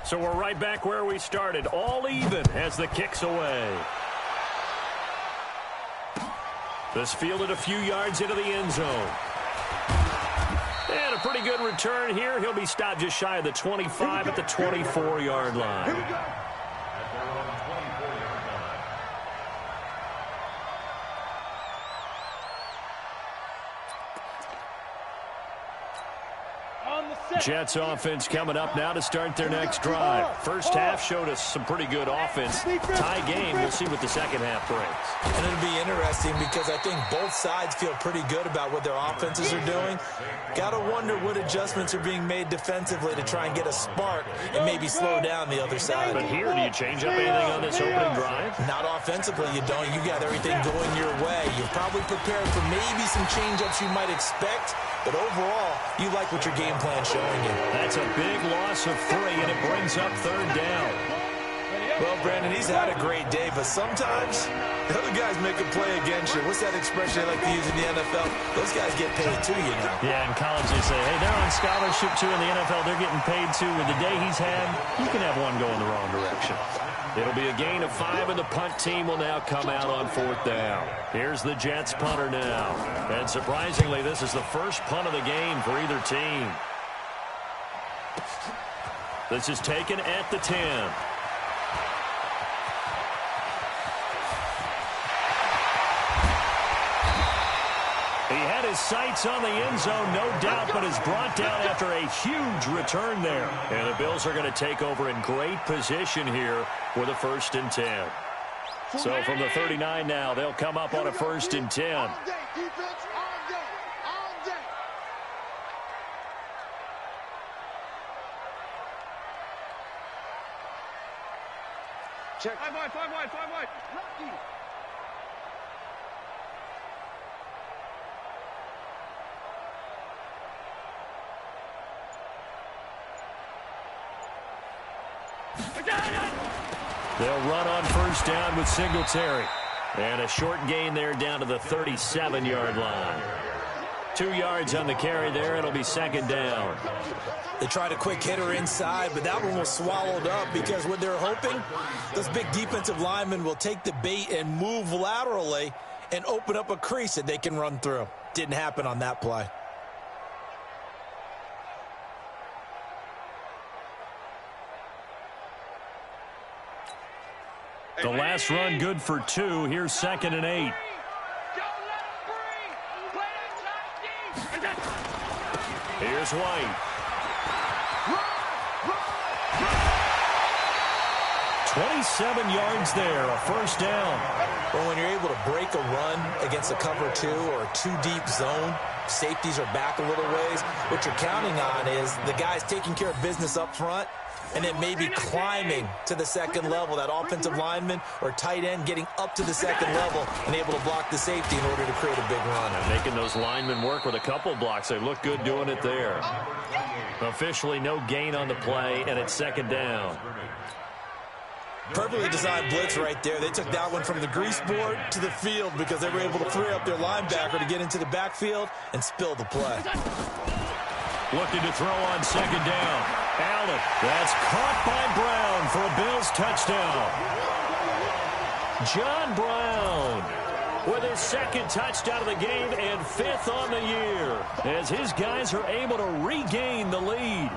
So we're right back where we started, all even as the kick's away. This fielded a few yards into the end zone. And a pretty good return here. He'll be stopped just shy of the 25 at the 24-yard line. Here we go. Jets offense coming up now to start their next drive. First half showed us some pretty good offense. Tie game. We'll see what the second half brings. And it'll be interesting because I think both sides feel pretty good about what their offenses are doing. Got to wonder what adjustments are being made defensively to try and get a spark and maybe slow down the other side. But here, do you change up anything on this opening drive? Not offensively, you don't. You got everything going your way. You're probably prepared for maybe some change-ups you might expect, but overall, you like what your game plan showing you. That's a big loss of 3, and it brings up third down. Well, Brandon, he's had a great day, but sometimes the other guys make a play against you. What's that expression they like to use in the NFL? Those guys get paid too, you know. Yeah, in college they say, hey, they're on scholarship too. In the NFL, they're getting paid too. With the day he's had, you can have one go in the wrong direction. It'll be a gain of 5, and the punt team will now come out on fourth down. Here's the Jets punter now. And surprisingly, this is the first punt of the game for either team. This is taken at the 10. He had his sights on the end zone, no doubt, but is brought down after a huge return there. And the Bills are going to take over in great position here with a 1st and 10. So from the 39 now, they'll come up on a 1st and 10. Check. 5 wide. They'll run on 1st down with Singletary. And a short gain there down to the 37-yard line. 2 yards on the carry there. It'll be 2nd down. They tried a quick hitter inside, but that one was swallowed up because what they're hoping, those big defensive linemen will take the bait and move laterally and open up a crease that they can run through. Didn't happen on that play. The last run good for 2. Here's 2nd and 8. Here's White. 27 yards there, a 1st down. Well, when you're able to break a run against a cover 2 or a 2-deep zone, safeties are back a little ways. What you're counting on is the guys taking care of business up front and then maybe climbing to the 2nd level, that offensive lineman or tight end getting up to the 2nd level and able to block the safety in order to create a big run. And making those linemen work with a couple blocks. They look good doing it there. Officially no gain on the play, and it's 2nd down. Perfectly designed blitz right there. They took that one from the grease board to the field because they were able to free up their linebacker to get into the backfield and spill the play. Looking to throw on 2nd down. Allen, that's caught by Brown for a Bills touchdown. John Brown with his 2nd touchdown of the game and 5th on the year as his guys are able to regain the lead.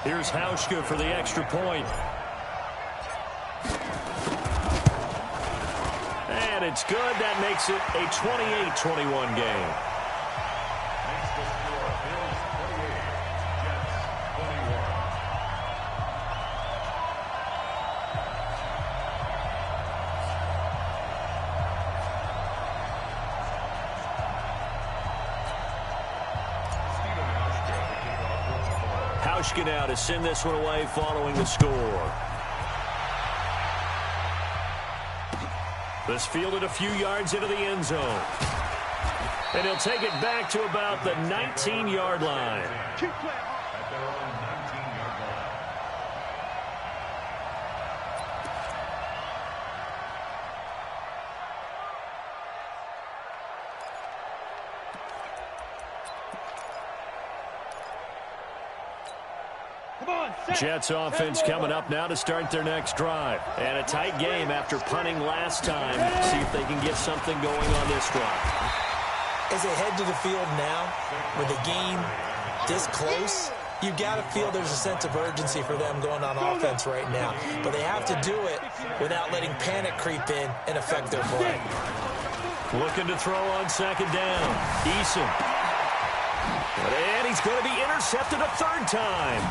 Here's Hauschka for the extra point. And it's good. That makes it a 28-21 game. Hauschka now to send this one away following the score. This fielded a few yards into the end zone. And he'll take it back to about the 19-yard line. Jets offense coming up now to start their next drive. And a tight game after punting last time. See if they can get something going on this drive. As they head to the field now, with the game this close, you've got to feel there's a sense of urgency for them going on offense right now. But they have to do it without letting panic creep in and affect their play. Looking to throw on second down. Eason. And he's going to be intercepted a third time.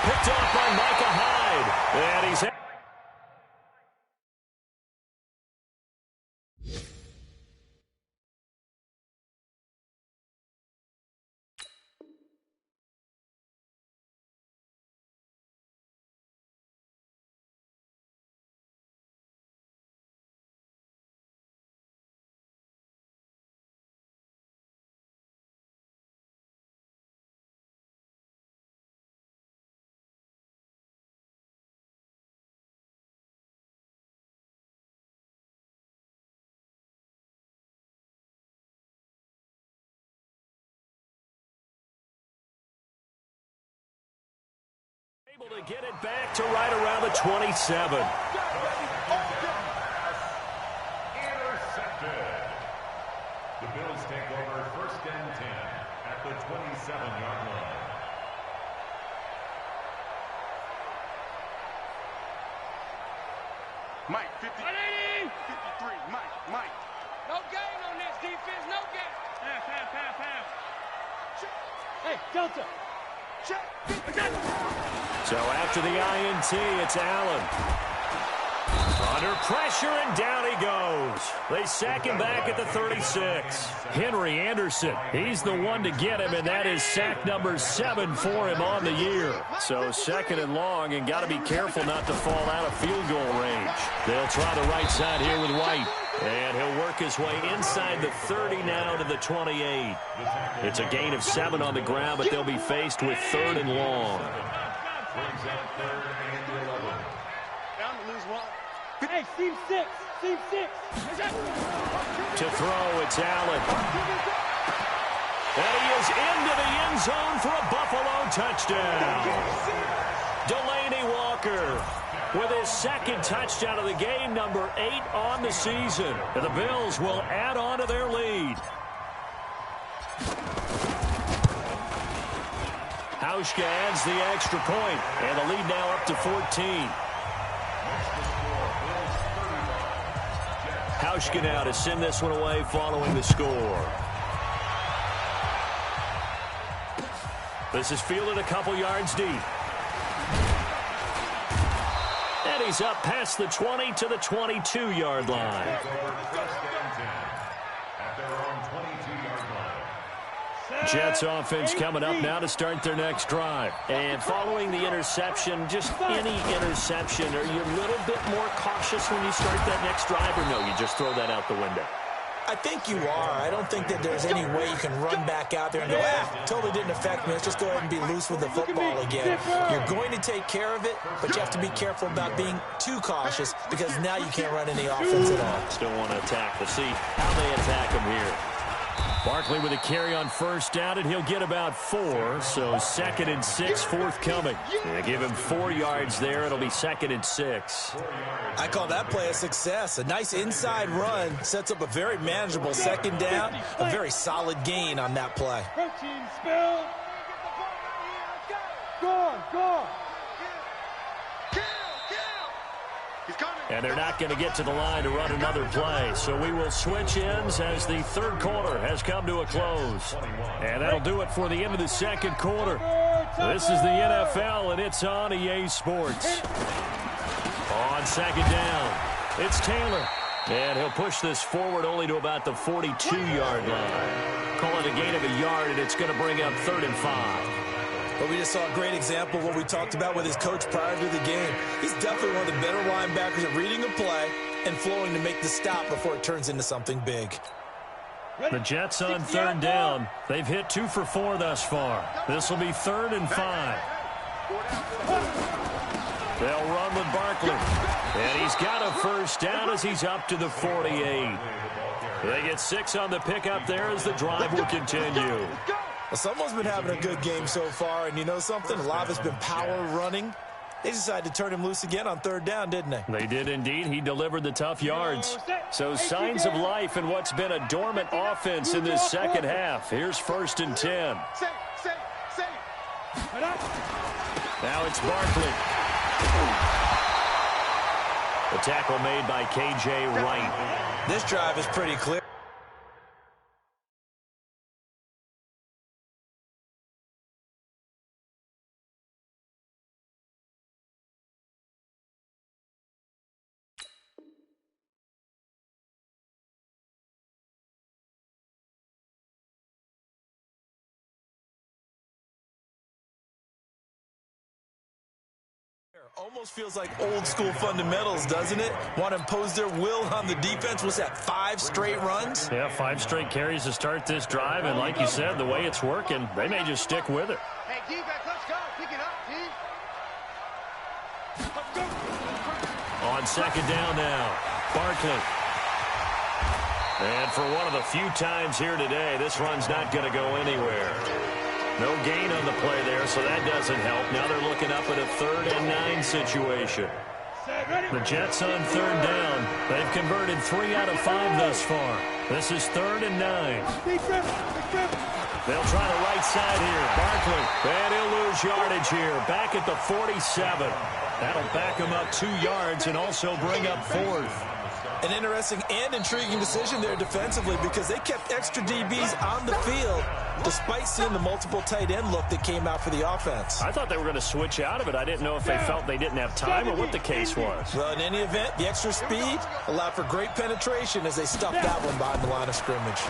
Picked off by Micah Hyde. And he's... able to get it back to right around the 27. Intercepted. The Bills take over 1st and 10 at the 27-yard line. Mike, 50. 53. Mike. No gain on this defense. No gain. Pass. Hey, Delta. So after the INT, it's Allen. Under pressure, and down he goes. They sack him back at the 36. Henry Anderson, he's the one to get him, and that is sack number 7 for him on the year. So second and long, and got to be careful not to fall out of field goal range. They'll try the right side here with White. And he'll work his way inside the 30 now to the 28. It's a gain of 7 on the ground, but they'll be faced with 3rd and long. Hey, seam 6. To throw, it's Allen. And he is into the end zone for a Buffalo touchdown. Delaney Walker with his second touchdown of the game, number 8 on the season. And the Bills will add on to their lead. Hauschka adds the extra point, and the lead now up to 14. Hauschka now to send this one away following the score. This is fielded a couple yards deep. And he's up past the 20 to the 22-yard line. Jets offense coming up now to start their next drive. And following the interception, just any interception, are you a little bit more cautious when you start that next drive, or no, you just throw that out the window? I think you are. I don't think that there's any way you can run back out there and go, totally didn't affect me. Let's just go ahead and be loose with the football again. You're going to take care of it, but you have to be careful about being too cautious because now you can't run any offense at all. Still want to attack. We'll see how they attack him here. Barkley with a carry on first down, and he'll get about 4. So 2nd and 6 forthcoming. They give him 4 yards there. It'll be 2nd and 6. I call that play a success. A nice inside run sets up a very manageable 2nd down. A very solid gain on that play. Protein spill. Go on. And they're not going to get to the line to run another play. So we will switch ends as the 3rd quarter has come to a close. And that'll do it for the end of the 2nd quarter. This is the NFL, and it's on EA Sports. On 2nd down, it's Taylor. And he'll push this forward only to about the 42-yard line. Call it a gain of a yard, and it's going to bring up 3rd and 5. But we just saw a great example of what we talked about with his coach prior to the game. He's definitely one of the better linebackers at reading a play and flowing to make the stop before it turns into something big. The Jets on 3rd down. They've hit 2 for 4 thus far. This will be 3rd and 5. They'll run with Barkley. And he's got a first down as he's up to the 48. They get 6 on the pickup there as the drive will continue. Well, someone's been having a good game so far, and you know something? A lot of it's been power running. They decided to turn him loose again on third down, didn't they? They did indeed. He delivered the tough yards. So signs of life in what's been a dormant offense in this second half. Here's 1st and 10. Now it's Barkley. The tackle made by K.J. Wright. This drive is pretty clear. Almost feels like old school fundamentals, doesn't it? Want to impose their will on the defense. Was that 5 straight runs? Yeah, 5 straight carries to start this drive, and like you said, the way it's working, they may just stick with it. Hey, defense, let's go. Pick it up, team. Let's go. On 2nd down now, Barkley. And for one of the few times here today, this run's not going to go anywhere. No gain on the play there, so that doesn't help. Now they're looking up at a 3rd and 9 situation. The Jets on 3rd down. They've converted 3 out of 5 thus far. This is 3rd and 9. They'll try the right side here. Barkley, and he'll lose yardage here. Back at the 47. That'll back him up 2 yards and also bring up 4th. An interesting and intriguing decision there defensively because they kept extra DBs on the field despite seeing the multiple tight end look that came out for the offense. I thought they were going to switch out of it. I didn't know if they felt they didn't have time or what the case was. Well, in any event, the extra speed allowed for great penetration as they stuffed that one behind the line of scrimmage.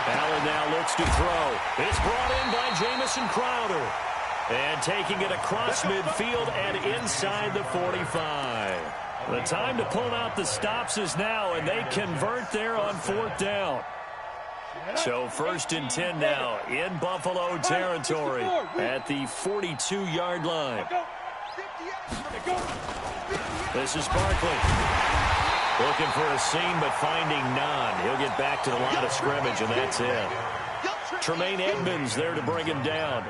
Allen now looks to throw. It's brought in by Jamison Crowder. And taking it across midfield and inside the 45. The time to pull out the stops is now, and they convert there on 4th down. So 1st and 10 now in Buffalo territory at the 42-yard line. This is Barkley. Looking for a seam, but finding none. He'll get back to the line of scrimmage, and that's it. Tremaine Edmonds there to bring him down.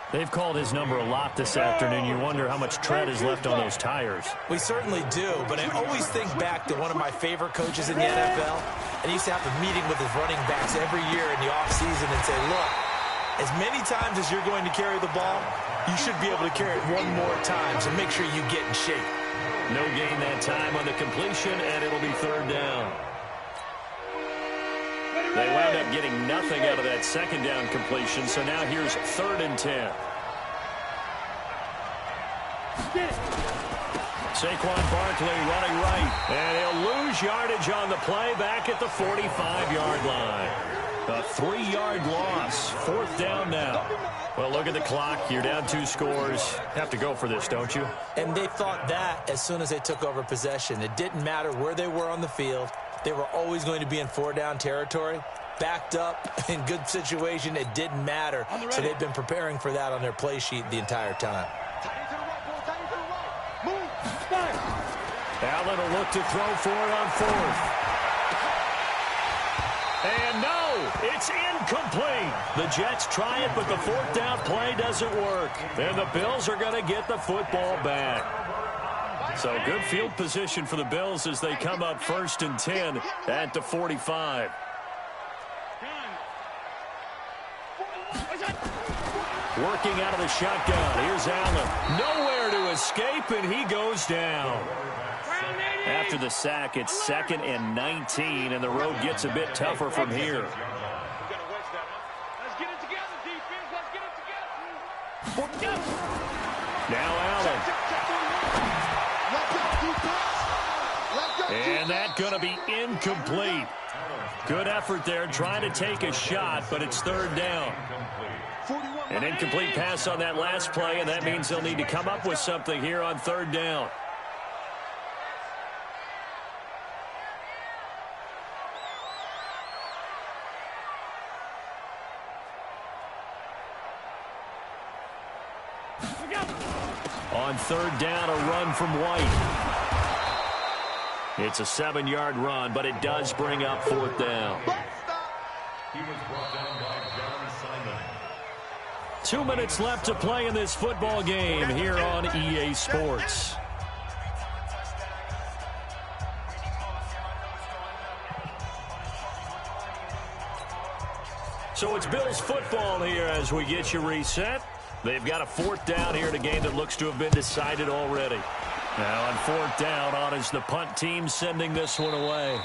They've called his number a lot this afternoon. You wonder how much tread is left on those tires. We certainly do, but I always think back to one of my favorite coaches in the NFL, and he used to have a meeting with his running backs every year in the offseason and say, look, as many times as you're going to carry the ball, you should be able to carry it one more time, so make sure you get in shape. No gain that time on the completion, and it'll be 3rd down. They wound up getting nothing out of that 2nd down completion, so now here's 3rd and 10. Saquon Barkley running right, and he'll lose yardage on the play back at the 45-yard line. A 3-yard loss, 4th down now. Well, look at the clock. You're down 2 scores. Have to go for this, don't you? And they thought that as soon as they took over possession. It didn't matter where they were on the field. They were always going to be in 4-down territory. Backed up, in good situation, it didn't matter. So they've been preparing for that on their play sheet the entire time. Allen will look to throw for it on 4th. And no, it's incomplete. The Jets try it, but the 4th down play doesn't work. And the Bills are going to get the football back. So good field position for the Bills as they come up 1st and 10 at the 45. Working out of the shotgun. Here's Allen. Nowhere to escape, and he goes down. After the sack, it's 2nd and 19, and the road gets a bit tougher from here. Let's get it together, defense. Let's get it together. Now Allen. And that's going to be incomplete. Good effort there trying to take a shot, but it's 3rd down. An incomplete pass on that last play, and that means they'll need to come up with something here on 3rd down. On 3rd down, a run from White. It's a 7-yard run, but it does bring up 4th down. He was brought down by John 2 minutes left to play in this football game here on EA Sports. So it's Bills football here as we get you reset. They've got a 4th down here in a game that looks to have been decided already. Now on 4th down, on is the punt team sending this one away.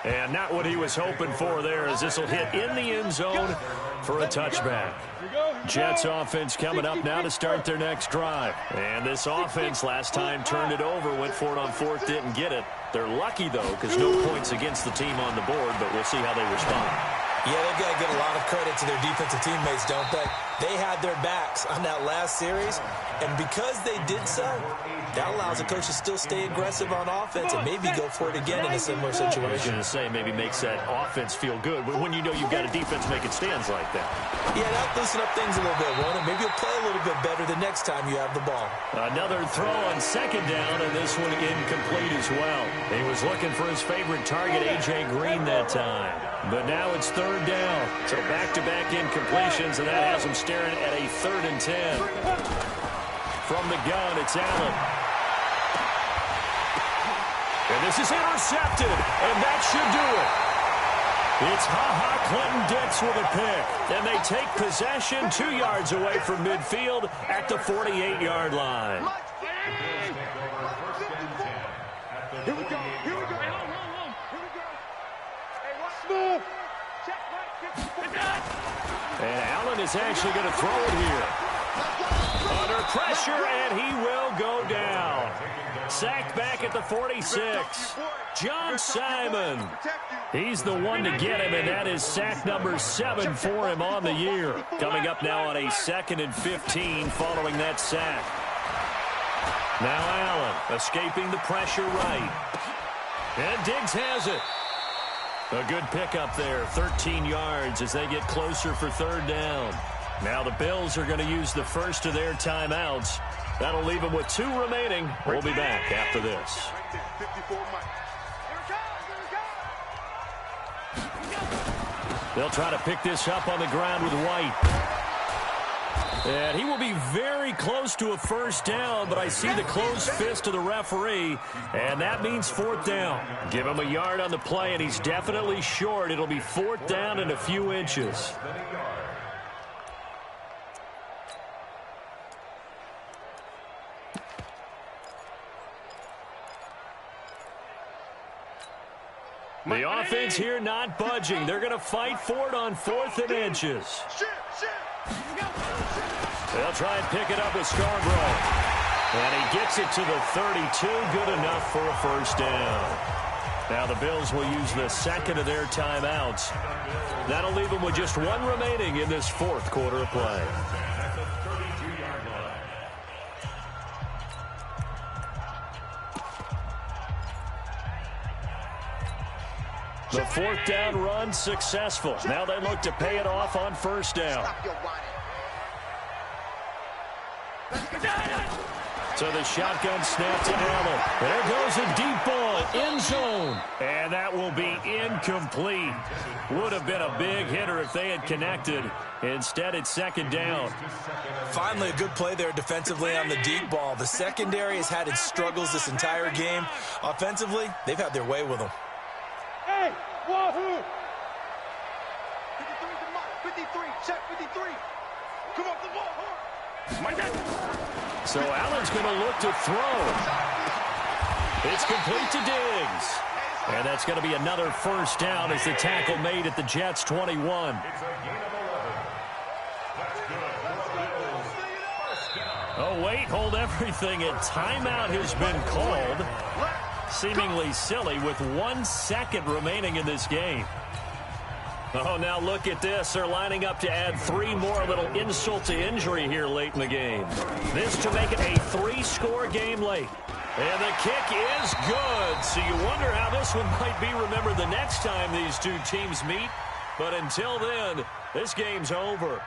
And not what he was hoping for there, as this will hit in the end zone for a touchback. Jets offense coming up now to start their next drive. And this offense last time turned it over, went for it on 4th, didn't get it. They're lucky, though, because no points against the team on the board, but we'll see how they respond. Yeah, they've got to give a lot of credit to their defensive teammates, don't they? They had their backs on that last series, and because they did so, that allows the coach to still stay aggressive on offense and maybe go for it again in a similar situation. I was going to say, maybe makes that offense feel good, but when you know you've got a defense making stands like that. Yeah, that'll loosen up things a little bit, won't it? Maybe you'll play a little bit better the next time you have the ball. Another throw on 2nd down, and this one incomplete as well. He was looking for his favorite target, A.J. Green, that time. But now it's 3rd down. So back-to-back incompletions, and that has him staring at a 3rd and 10. From the gun, it's Allen. And this is intercepted, and that should do it. It's Clinton-Dix with a pick. And they take possession 2 yards away from midfield at the 48-yard line. Here we go. Here we go. Here we go. Hey, what's move? Check right. And Allen is actually going to throw it here. Under pressure, and he will go down. Sacked back at the 46. John Simon. He's the one to get him, and that is sack number 7 for him on the year. Coming up now on a 2nd and 15 following that sack. Now Allen escaping the pressure right. And Diggs has it. A good pickup there, 13 yards as they get closer for 3rd down. Now the Bills are going to use the first of their timeouts. That'll leave them with 2 remaining. We'll be back after this. They'll try to pick this up on the ground with White. And he will be very close to a 1st down, but I see the closed fist of the referee, and that means 4th down. Give him a yard on the play, and he's definitely short. It'll be 4th down and a few inches. The offense here not budging. They're going to fight for it on 4th and inches. They'll try and pick it up with Scarborough. And he gets it to the 32. Good enough for a 1st down. Now the Bills will use the 2nd of their timeouts. That'll leave them with just 1 remaining in this 4th quarter of play. The 4th down run successful. Now they look to pay it off on 1st down. So the shotgun snap to Allen. There goes a deep ball, end zone. And that will be incomplete. Would have been a big hitter if they had connected. Instead, it's 2nd down. Finally, a good play there defensively on the deep ball. The secondary has had its struggles this entire game. Offensively, they've had their way with them. Hey, wahoo! 53 to Mike. 53, check 53. Come off the ball, So Allen's going to look to throw. It's complete to Diggs. And that's going to be another 1st down as the tackle made at the Jets' 21. Oh, wait, hold everything. A timeout has been called. Seemingly silly with 1 second remaining in this game. Oh, now look at this. They're lining up to add 3 more, a little insult to injury here late in the game. This to make it a 3-score game late. And the kick is good. So you wonder how this one might be remembered the next time these 2 teams meet. But until then, this game's over.